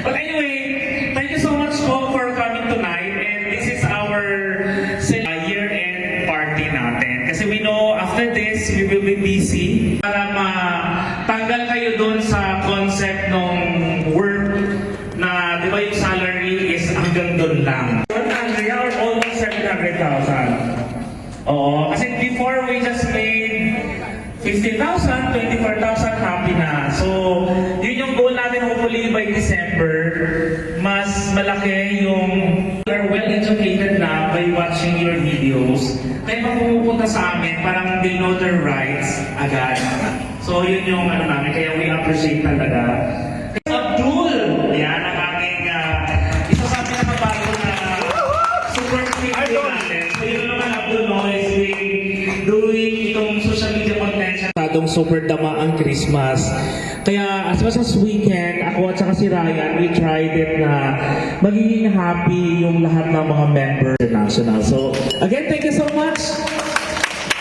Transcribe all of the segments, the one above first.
But anyway, thank you so much po for coming tonight. And this is our year-end party natin. Kasi we know after this, we will be busy. Para matanggal kayo dun sa concept ng work na, di ba yung salary is hanggang dun lang. 100 or almost 700,000. Oo, kasi before we just made 15,000, 24,000, happy na. So, yun yung goal natin hopefully by December. Mas malaki yung are well-educated na by watching your videos. Kaya pag pumupunta sa amin, parang they know their rights agad. So, yun yung ano namin, kaya we appreciate talaga. Abdul! Yan ang aking isa sa pinakabago na super activity natin. So, yun naman Abdul, no, is doing itong social media content. Tadong super dama ang Christmas. Kaya as much as we can, ako at saka si Ryan, we tried it na magiging happy yung lahat ng mga members international. So, again, thank you so much.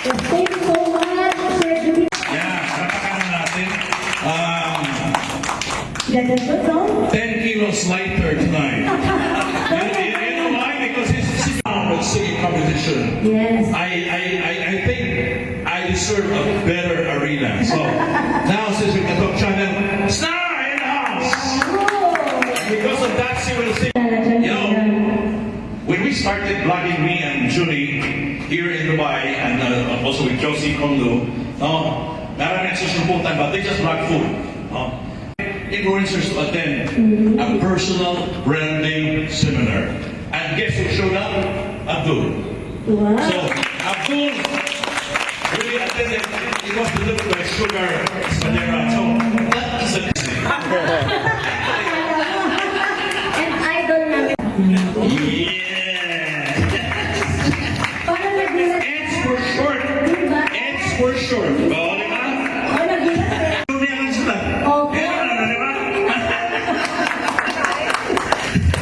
Yes, thank you so much, Sir Julie. Yeah, napakaano natin. That's a good song. 10 kilos lighter tonight. You know why? Because it's a singing competition. Yes. I think I deserve a better arena. So now since we can talk channel, Star in the house. Because of that, she will sing. You know, when we started vlogging, me and Julie here in Dubai, and also with Josie Kondo, marami nagsusubukan, but they just vlog food. Influencers to attend a personal branding seminar. And guess who showed up? Abdul. Wow. So, Abdul really attended. He was delivered by Sugar Spadera. So, that is a And idol namin. yeah. Parang nagulat. Eds for short. Diba? Eds for short. Oo, di ba? Oh, nagulat eh. Tumiyakan sila. Opo. Di ba?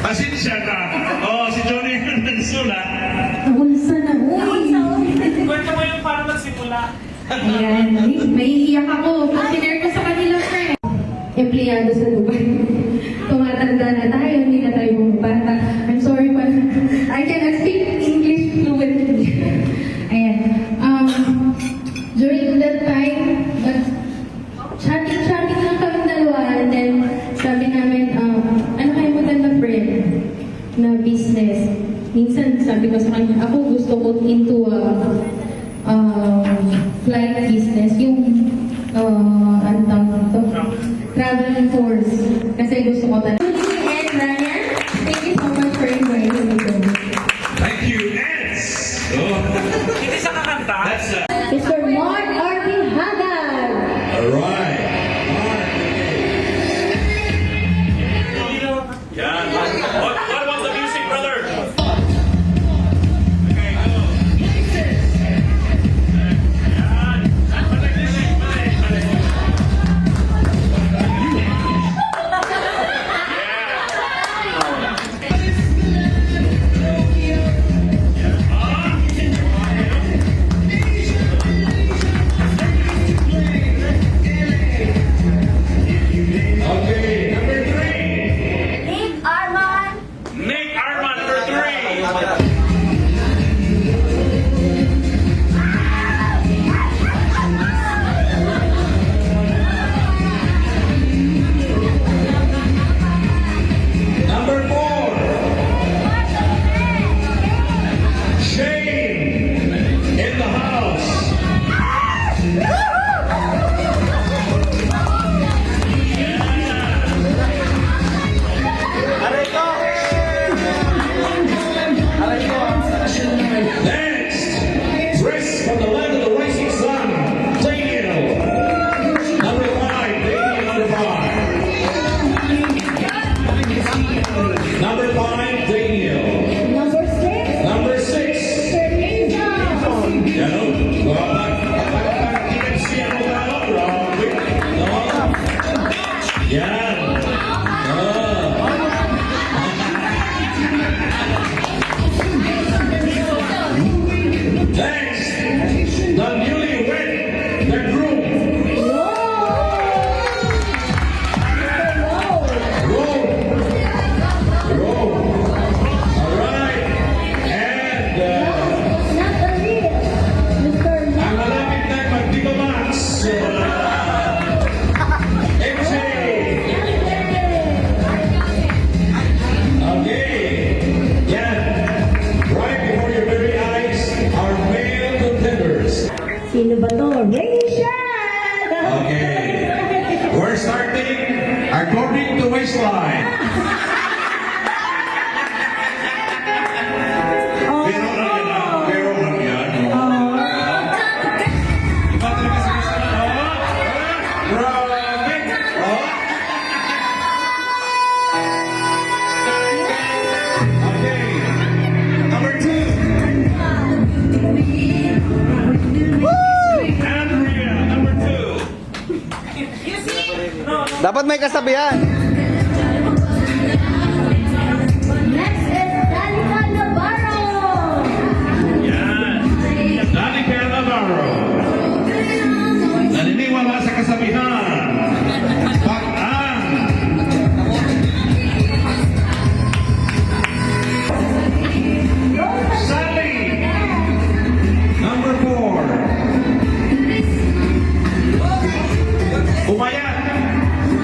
Pasensya na. Oh, si Johnny Mansula. Nahulsa na. Uy! Kwento mo yung paano nagsimula. Ayan. May iiyak ako. Pag sinare ko sa kanila, friend. Empleyado sa Dubai. Tumatanda na tayo, hindi na tayo bumabata. I'm sorry pa. I cannot speak English fluently. Ayan. During that time, chatting lang kami dalawa. And then, sabi namin, ano kayo maganda friend na business? Minsan, sabi ko sa kanya, ako gusto ko into flight business, yung ano tawag ito? Traveling tours. Kasi gusto ko talaga. And Ryan, thank you so much for inviting me. Thank you, Eds. Oh. Hindi sa kakanta. That's Mr. Mark Arvin Haggard. all right. Yeah. What about the music, brother? line. Pero lang yan, ah. Pero lang yan. Iba talaga si Miss Ana. Grabe. Okay. Number 2. Andrea, number 2. Dapat may kasabihan. Next is Danica Navarro. Yan. Danica Navarro. Naniniwala sa kasabihan. Pag-ang. Sally. Number 4. Umayat.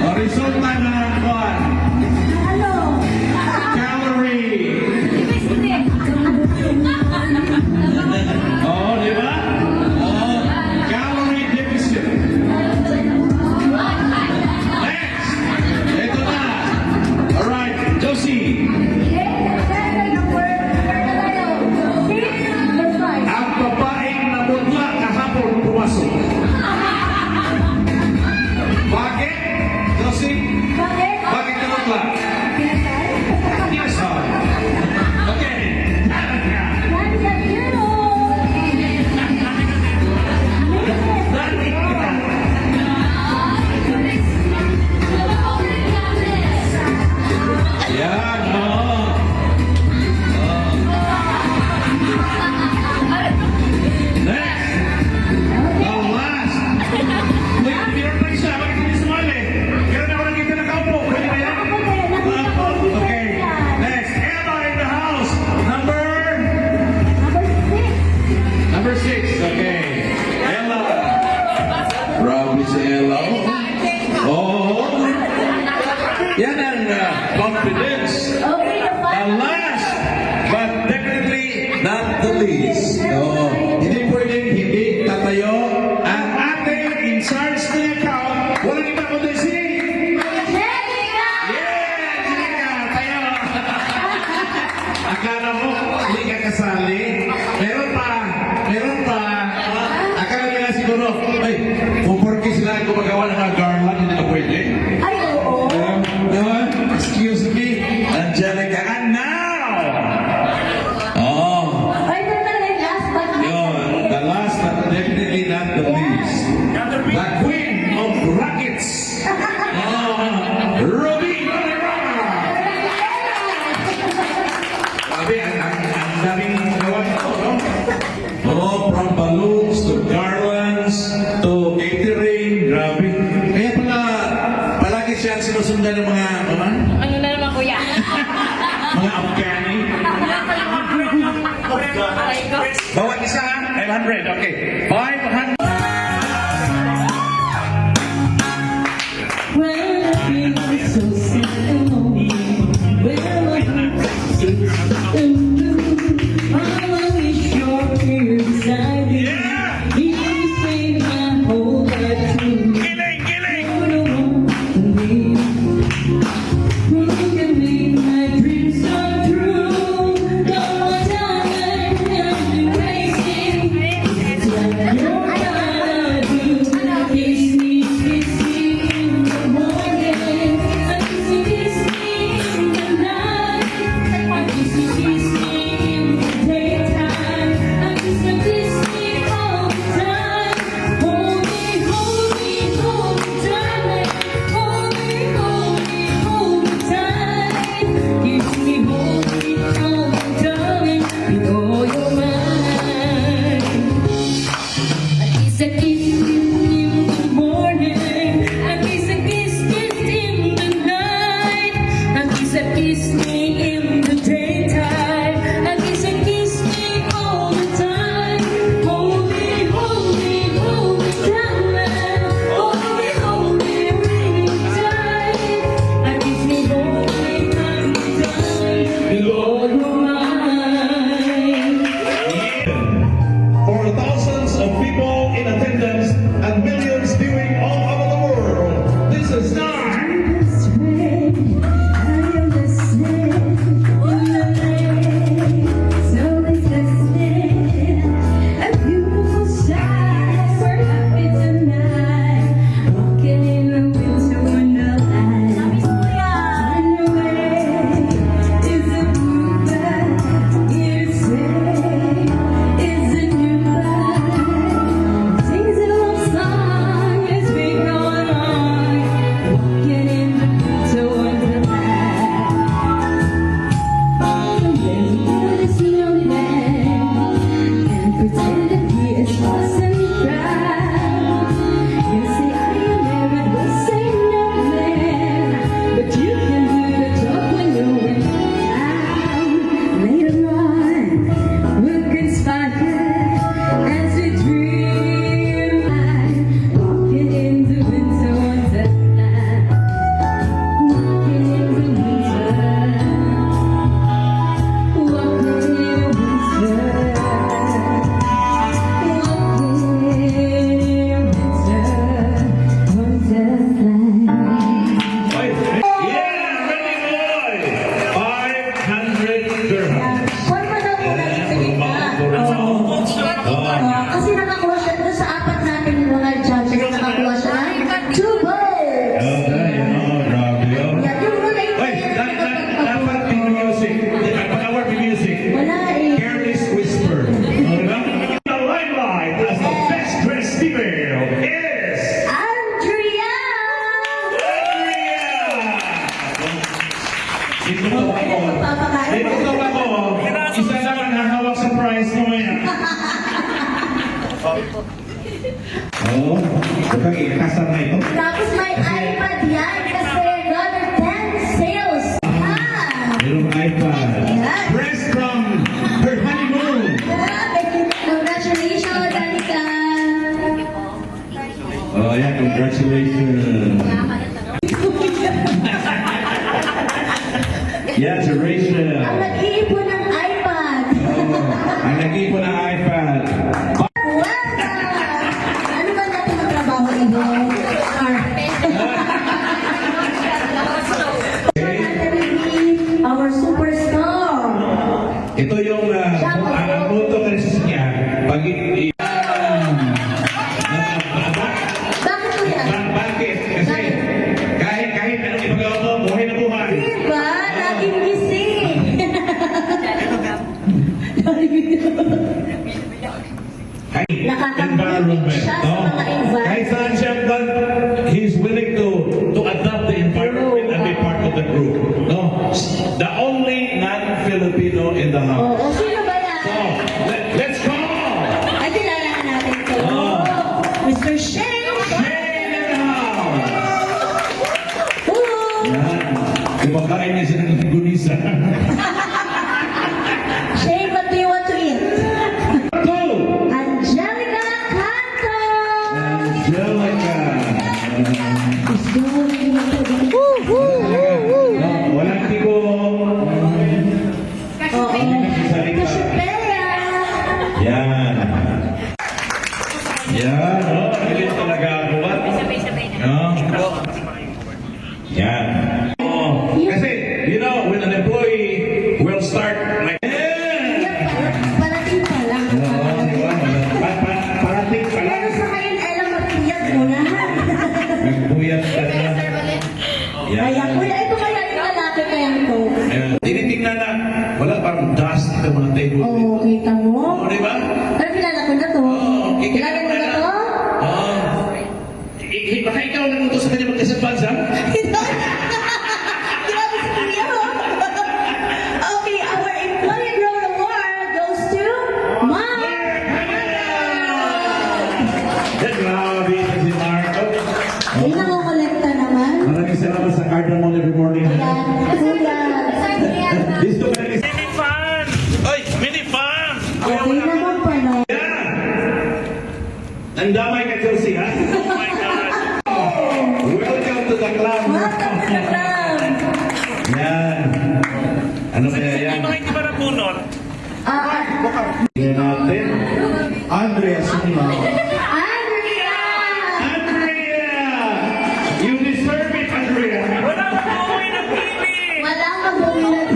O resulta ng kwan. Ano? Calorie. Oh, di ba? Oh, calorie deficit. Next. Ito na. Alright, Josie. Ang babaeng namutla kahapon pumasok. Bakit? Josie? Bakit namutla? Yes, sir. Okay. Yan, oh. Next. The last. Wait, meron pa isa. Bakit hindi sumali? Meron na walang kita nakaupo. Pwede ba yan? Okay. Next. Ella in the house. Number 6. Okay. Ella. Grabe si Ella. Oh. Yan ang confidence. The last, but definitely not the least. Oh. Hindi pwedeng hindi tatayo ang ating in charge ng account. Walang iba kundi si... Yeah! Jessica! Tayo! Akala mo, hindi ka kasali. Meron pa. Akala nila siguro, ay, kung porke sila gumagawa ng mga garland, hindi na pwede. Excuse me, Angelica. And now! Oh, yun. The last but definitely not the least. The queen of brackets. Ruby Valderrama. Sabi, ang daming gawa nito, no? Oh, from balloons to garlands to catering. Grabe. Kaya pala, palagi siya sinusundan ng mga, Ano na naman, kuya? mga Afghani. Bawat isa, 500. Okay. 500. When I feel so sad and lonely, when my heart is all I wish you're here beside me. Yeah! You say my whole life to me. Giling! You don't want to leave. Itutuwa ko. Itutuwa ko. Isa lang ang hahawak sa prize mo yan. Oo. Bukang ikasar na ito. Tapos may iPad yan kasi another 10 sales. Merong iPad. Press from her honeymoon. Congratulations, Danica! Oh yeah, congratulations. Yeah, to Rachel. Ang nag-iipon ng iPad. Oh, ang nag-iipon ng iPad. Welcome! Ano ba natin ang trabaho ito? Our superstar. Ito yung ang punto kasi niya. Pag Bakit ko yan? bakit? Kasi kahit anong ipagawa mo, buhay na buhay. Diba? Laging gising. Nakaka-motivate siya sa mga environment. Kahit saan siya, he's willing to adapt the environment and be part of the group. No? The only non-Filipino in the house. Oo, sino ba yan? So, let's go! Ay, kilala na natin ito. Oh. Mr. Shane! Shane in the house! Ooh! Yan. Kumakain niya siya ng gunisa. Shane, what do you want to eat? Two! Angelica Canto! Angelica! Is going Walang tipo. Oo. Kasipea! Yan. Yan. Oh, galing talaga ako. Yan. Oh, kasi, you know, when an employee will start like, Parating pa lang. oh, di ba? Parating pa lang. Pero sa kayo, alam matiyag mo na. Nagbuyat ka na. Kaya, Yan. kuya, ito kaya yung lalaki kaya ito. Ayan. Tinitingnan na, wala parang dust sa mga table. Oo, kita mo. Oh, di ba? Pero kilala ko na to. Oo, Kilala mo na to? Oh. Baka ikaw nagutos sa kanya magkasabansa? Grabe si Kuya, oh. Okay, our Employee Growth Award goes to Mark! Grabe ito si Marco. Ay, nakakolekta naman. Maraming salamat sa cardamom every morning. Ayan, kuya. Gusto ka rin. Mini fan! Oy, mini fan! Okay naman pala. Ang damay ka, Chelsea, ha? Oh my God! Welcome to the club. Welcome to the club. Yan. Ano kaya yan? Hindi ba napunot? Yan natin. Andrea Suma. Andrea! Andrea! You deserve it, Andrea. Wala akong umuwi ng TV! Wala kang bumilat.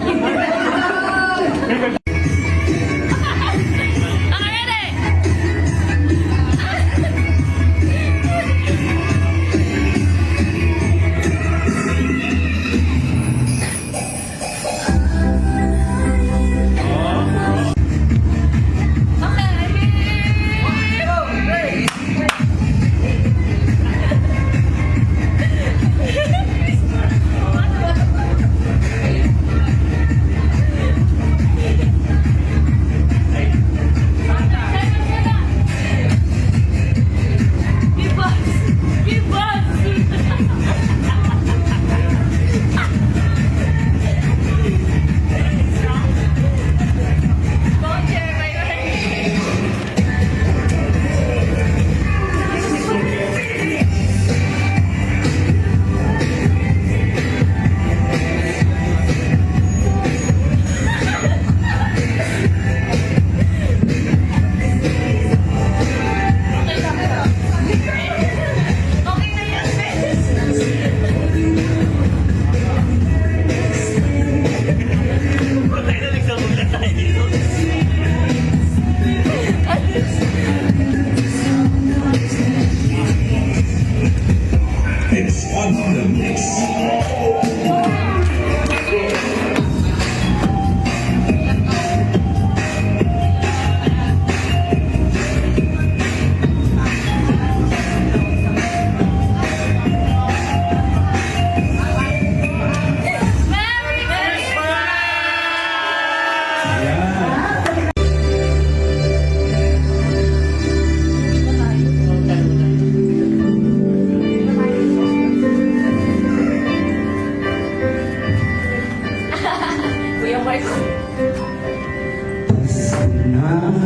Pasanahan